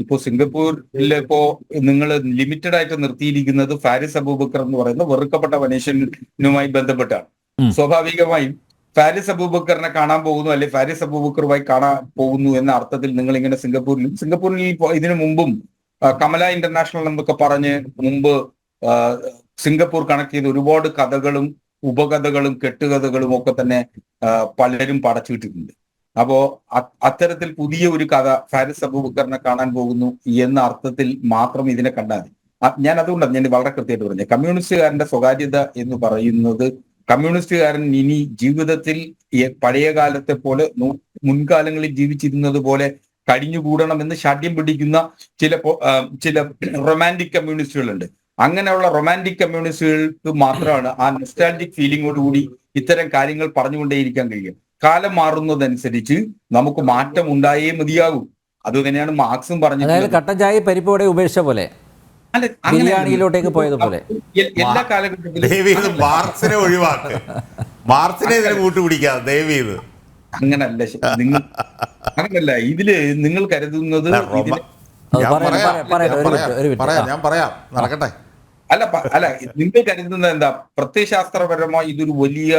ഇപ്പോ സിംഗപ്പൂരിലെ നിങ്ങൾ ലിമിറ്റഡ് ആയിട്ട് നിർത്തിയിരിക്കുന്നത് ഫാരിസ് അബൂബക്കർ എന്ന് പറയുന്ന വെറുക്കപ്പെട്ട മനുഷ്യനുമായി ബന്ധപ്പെട്ടാണ്. സ്വാഭാവികമായും ഫാരിസ് അബൂബക്കറിനെ കാണാൻ പോകുന്നു, അല്ലെ ഫാരിസ് അബൂബക്കറുമായി കാണാൻ പോകുന്നു എന്ന അർത്ഥത്തിൽ നിങ്ങൾ ഇങ്ങനെ സിംഗപ്പൂരിൽ ഇതിനു മുമ്പും കമല ഇന്റർനാഷണൽ എന്നൊക്കെ പറഞ്ഞ് മുമ്പ് സിംഗപ്പൂർ കണക്ട് ചെയ്ത് ഒരുപാട് കഥകളും ഉപകഥകളും കെട്ടുകഥകളും ഒക്കെ തന്നെ പലരും പടച്ചുവിട്ടിട്ടുണ്ട്. അപ്പോ അത്തരത്തിൽ പുതിയ ഒരു കഥ ഫാരിസ് അബൂബക്കറിനെ കാണാൻ പോകുന്നു എന്ന അർത്ഥത്തിൽ മാത്രം ഇതിനെ കണ്ടാൽ മതി. ഞാൻ അതുകൊണ്ടാണ് ഞാൻ വളരെ കൃത്യമായിട്ട് പറഞ്ഞത്, കമ്മ്യൂണിസ്റ്റുകാരന്റെ സ്വകാര്യത എന്ന് പറയുന്നത് കമ്മ്യൂണിസ്റ്റുകാരൻ ഇനി ജീവിതത്തിൽ പഴയ കാലത്തെ പോലെ മുൻകാലങ്ങളിൽ ജീവിച്ചിരുന്നത് പോലെ കഴിഞ്ഞുകൂടണമെന്ന് ശാഠ്യം പിടിക്കുന്ന ചില റൊമാൻറ്റിക് കമ്മ്യൂണിസ്റ്റുകളുണ്ട്. അങ്ങനെയുള്ള റൊമാൻറ്റിക് കമ്മ്യൂണിസ്റ്റുകൾക്ക് മാത്രമാണ് ആ നൊസ്റ്റാൾജിക് ഫീലിംഗോടുകൂടി ഇത്തരം കാര്യങ്ങൾ പറഞ്ഞുകൊണ്ടേയിരിക്കാൻ കഴിയും. കാലം മാറുന്നതനുസരിച്ച് നമുക്ക് മാറ്റം ഉണ്ടായേ മതിയാകൂ. അത് തന്നെയാണ് മാർക്സും പറഞ്ഞത്. കട്ടൻ ചായ പരിപ്പോടെ ഉപേക്ഷിച്ച പോലെ, ബിരിയാണിയിലോട്ടേക്ക് പോയതുപോലെ എല്ലാ കാലഘട്ടത്തിലും മാർക്സിനെ ഒഴിവാക്ക്, മാർക്സിനെ ഇതിനെ കൂട്ടുപിടിക്കാതെ ദയവീത്. അങ്ങനല്ല ഇതില് നിങ്ങൾ കരുതുന്നത് ഞാൻ പറയാം, നടക്കട്ടെ. അല്ല നിങ്ങൾ കരുതുന്നത് എന്താ, പ്രത്യയശാസ്ത്രപരമായി ഇതൊരു വലിയ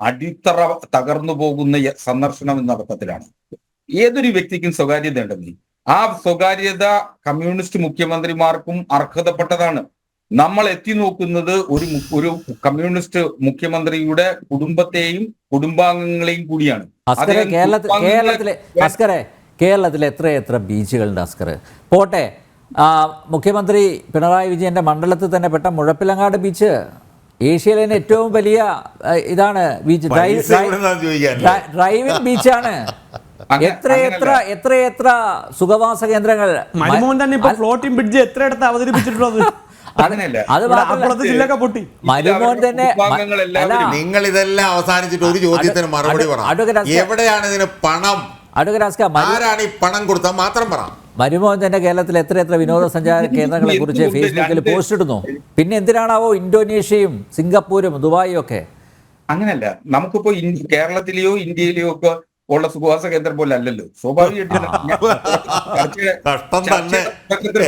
അടിത്തറ തകർന്നു പോകുന്ന സന്ദർശനം എന്ന അർത്ഥത്തിലാണ്. ഏതൊരു വ്യക്തിക്കും സ്വകാര്യത ഉണ്ടെങ്കിൽ ആ സ്വകാര്യത കമ്മ്യൂണിസ്റ്റ് മുഖ്യമന്ത്രിമാർക്കും അർഹതപ്പെട്ടതാണ്. നമ്മൾ എത്തി നോക്കുന്നത് ഒരു കമ്മ്യൂണിസ്റ്റ് മുഖ്യമന്ത്രിയുടെ കുടുംബത്തെയും കുടുംബാംഗങ്ങളെയും കൂടിയാണ്. കേരളത്തിൽ എത്ര ബീച്ചുകളുണ്ട് അസ്കർ? പോട്ടെ, മുഖ്യമന്ത്രി പിണറായി വിജയന്റെ മണ്ഡലത്തിൽ തന്നെ പെട്ട മുഴപ്പിലങ്ങാട് ബീച്ച് ഏഷ്യയിലെ തന്നെ ഏറ്റവും വലിയ ഇതാണ് ബീച്ച്, ഡ്രൈവിംഗ് ബീച്ചാണ്. എത്ര സുഖവാസ കേന്ദ്രങ്ങൾ. മൻമോഹൻ തന്നെ ഇപ്പൊ ഫ്ലോട്ടിംഗ് ബ്രിഡ്ജ് എത്രയിടത്ത് അവതരിപ്പിച്ചിട്ടുള്ളത്. മരുമോൻ തന്നെ. നിങ്ങൾ ഇതെല്ലാം അവസാനിച്ചിട്ട് ഒരു ചോദ്യത്തിന് മറുപടി പറ, എവിടെയാണ് ഇതിന് പണം? ആരാണ് ഈ പണം കൊടുത്താൽ മാത്രം പറ. മരുമോൻ തന്നെ കേരളത്തിൽ എത്ര വിനോദസഞ്ചാര കേന്ദ്രങ്ങളെ കുറിച്ച് ഫേസ്ബുക്കിൽ പോസ്റ്റ് ഇടുന്നു. പിന്നെ എന്തിനാണാവോ ഇന്തോനേഷ്യയും സിംഗപ്പൂരും ദുബായും ഒക്കെ? അങ്ങനെയല്ല, നമുക്കിപ്പോ കേരളത്തിലെയോ ഇന്ത്യയിലെയോ ഒക്കെ ഉള്ള സുഖവാസ കേന്ദ്രം പോലെ അല്ലല്ലോ. സ്വാഭാവികമായിട്ട്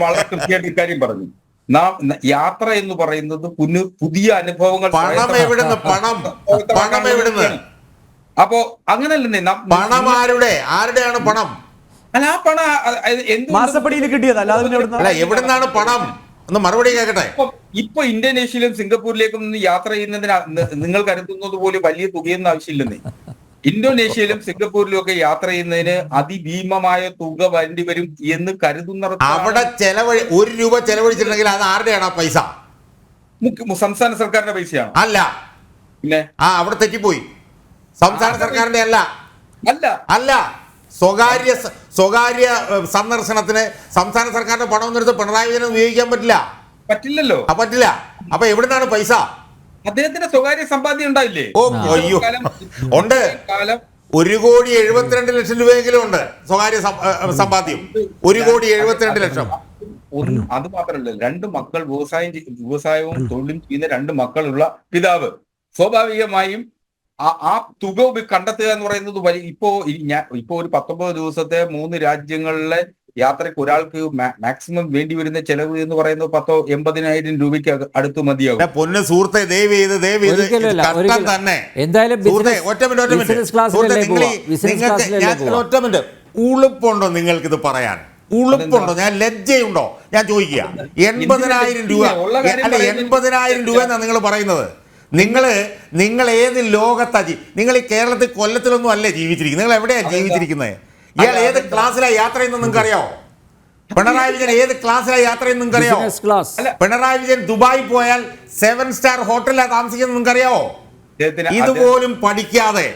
വളരെ കൃത്യമായിട്ട് ഇക്കാര്യം പറഞ്ഞു. യാത്ര എന്ന് പറയുന്നത് പുതിയ അനുഭവങ്ങൾ. അപ്പോ അങ്ങനല്ലേ പണം ആരുടെയാണ് പണം? അല്ല, ആ പണം മാസപ്പടിയിൽ കിട്ടിയതല്ല, എവിടുന്നാണ് പണം എന്ന് മറുപടി കേൾക്കട്ടെ. ഇപ്പൊ ഇന്തോനേഷ്യയിലും സിംഗപ്പൂരിലേക്കും യാത്ര ചെയ്യുന്നതിന് നിങ്ങൾ കരുതുന്നത് പോലെ വലിയ തുകയൊന്നും ആവശ്യമില്ലെന്നേ. ഇന്തോനേഷ്യയിലും സിംഗപ്പൂരിലും ഒക്കെ യാത്ര ചെയ്യുന്നതിന് അതിഭീമമായ തുക വേണ്ടി വരും എന്ന് കരുതുന്ന അവിടെ ₹1 ചെലവഴിച്ചിട്ടുണ്ടെങ്കിൽ അത് ആരുടെയാണ് ആ പൈസ? സംസ്ഥാന സർക്കാരിന്റെ പൈസയാണ്. അല്ല, പിന്നെ അവിടെ തെറ്റിപ്പോയി. സംസ്ഥാന സർക്കാരിന്റെ അല്ല സ്വകാര്യ സന്ദർശനത്തിന് സംസ്ഥാന സർക്കാരിന്റെ പണം ഒന്നെടുത്ത് പിണറായി വിജയന് ഉപയോഗിക്കാൻ പറ്റില്ലല്ലോ. പറ്റില്ല. അപ്പൊ എവിടുന്നാണ് പൈസ? അദ്ദേഹത്തിന്റെ സ്വകാര്യ സമ്പാദ്യം ഉണ്ടായില്ലേ? ഉണ്ട്. 1,72,00,000 രൂപയെങ്കിലും ഉണ്ട് സ്വകാര്യ സമ്പാദ്യം. 1,72,00,000. അത് മാത്രമല്ല, 2 മക്കൾ വ്യവസായവും തൊഴിലും ചെയ്യുന്ന 2 മക്കളുള്ള പിതാവ്. സ്വാഭാവികമായും ആ തുക കണ്ടെത്തുക എന്ന് പറയുന്നത് ഇപ്പോ ഒരു 19 ദിവസത്തെ 3 രാജ്യങ്ങളിലെ യാത്രയ്ക്ക് ഒരാൾക്ക് മാക്സിമം വേണ്ടി വരുന്ന ചെലവ് എന്ന് പറയുന്നത് 10,000-80,000 രൂപയ്ക്ക് അടുത്ത് മതിയാകും. പൊന്ന് സുഹൃത്തെ, ഉളുപ്പുണ്ടോ നിങ്ങൾക്കിത് പറയാൻ? ഉളുപ്പുണ്ടോ? ഞാൻ ലജ്ജയുണ്ടോ? ഞാൻ ചോദിക്കുക. 80,000 രൂപ അല്ല, 80,000 രൂപ എന്നാണ് നിങ്ങൾ പറയുന്നത്. നിങ്ങൾ ഏത് ലോകത്താ? നിങ്ങൾ ഈ കേരളത്തിൽ കൊല്ലത്തിലൊന്നും അല്ലേ ജീവിച്ചിരിക്കുന്നത്? നിങ്ങൾ എവിടെയാണ് ജീവിച്ചിരിക്കുന്നത്? ഇയാൾ ഏത് ക്ലാസ്സിലാണ് യാത്ര ചെയ്യുന്നത് നിങ്ങൾക്ക് അറിയാമോ? പിണറായി വിജയൻ ഏത് ക്ലാസ്സിലാണ് യാത്ര ചെയ്യുന്നത് നിങ്ങൾക്ക് അറിയാമോ? പിണറായി വിജയൻ ദുബായി പോയാൽ 7 സ്റ്റാർ ഹോട്ടലിലാണ് താമസിക്കുന്നത് നിങ്ങൾക്ക് അറിയാമോ? ഇതുപോലും പഠിക്കാതെ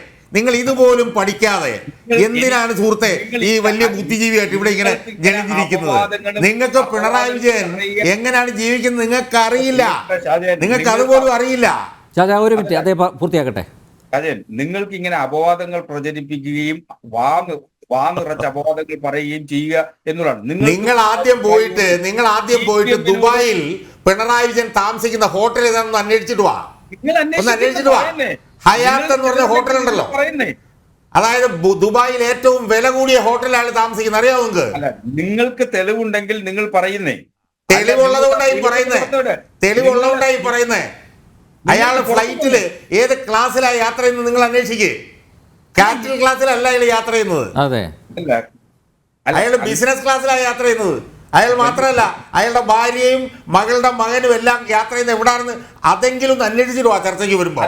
എന്തിനാണ് സുഹൃത്തെ ഈ വലിയ ബുദ്ധിജീവിയായിട്ട് ഇവിടെ ഇങ്ങനെ ജനിച്ചിരിക്കുന്നത്? നിങ്ങൾക്ക് പിണറായി വിജയൻ എങ്ങനെയാണ് ജീവിക്കുന്നത് നിങ്ങൾക്ക് അറിയില്ല. നിങ്ങൾക്ക് അതുപോലും അറിയില്ല. ഒരു മിനിറ്റ്, അതേ പൂർത്തിയാക്കട്ടെ. നിങ്ങൾക്ക് ഇങ്ങനെ അപവാദങ്ങൾ പ്രചരിപ്പിക്കുകയും വാനിറച്ച അപവാദങ്ങൾ പറയുകയും ചെയ്യുക എന്നുള്ളതാണ്. നിങ്ങൾ ആദ്യം പോയിട്ട് ദുബായിൽ പിണറായി വിജയൻ താമസിക്കുന്ന ഹോട്ടൽ ഏതാണെന്ന് അന്വേഷിച്ചിട്ട് വാ. ഹയാത്ത് എന്ന് പറഞ്ഞ ഹോട്ടൽ ഉണ്ടല്ലോ, അതായത് ദുബായിൽ ഏറ്റവും വില കൂടിയ ഹോട്ടലാണ് താമസിക്കുന്നത്, അറിയാമോ നിങ്ങൾക്ക്? അല്ല, നിങ്ങൾക്ക് തെളിവുണ്ടെങ്കിൽ നിങ്ങൾ പറയുന്നേ. തെളിവുള്ളതുകൊണ്ടായി പറയുന്നേ. അയാൾ ഫ്ലൈറ്റില് ഏത് ക്ലാസ്സിലായി യാത്ര ചെയ്യുന്നത് നിങ്ങൾ അന്വേഷിക്കേ. ക്യാപിറ്റൽ ക്ലാസ്സിലല്ല അയാൾ യാത്ര ചെയ്യുന്നത്. അതെ, അയാൾ ബിസിനസ് ക്ലാസ്സിലാണ് യാത്ര ചെയ്യുന്നത്. അയാൾ മാത്രമല്ല, അയാളുടെ ഭാര്യയും മകളുടെ മകനും എല്ലാം യാത്ര ചെയ്യുന്നത് എവിടാണെന്ന് അതെങ്കിലും ഒന്ന് അന്വേഷിച്ചിട്ട് വാ ചർച്ചയ്ക്ക് വരുമ്പോ.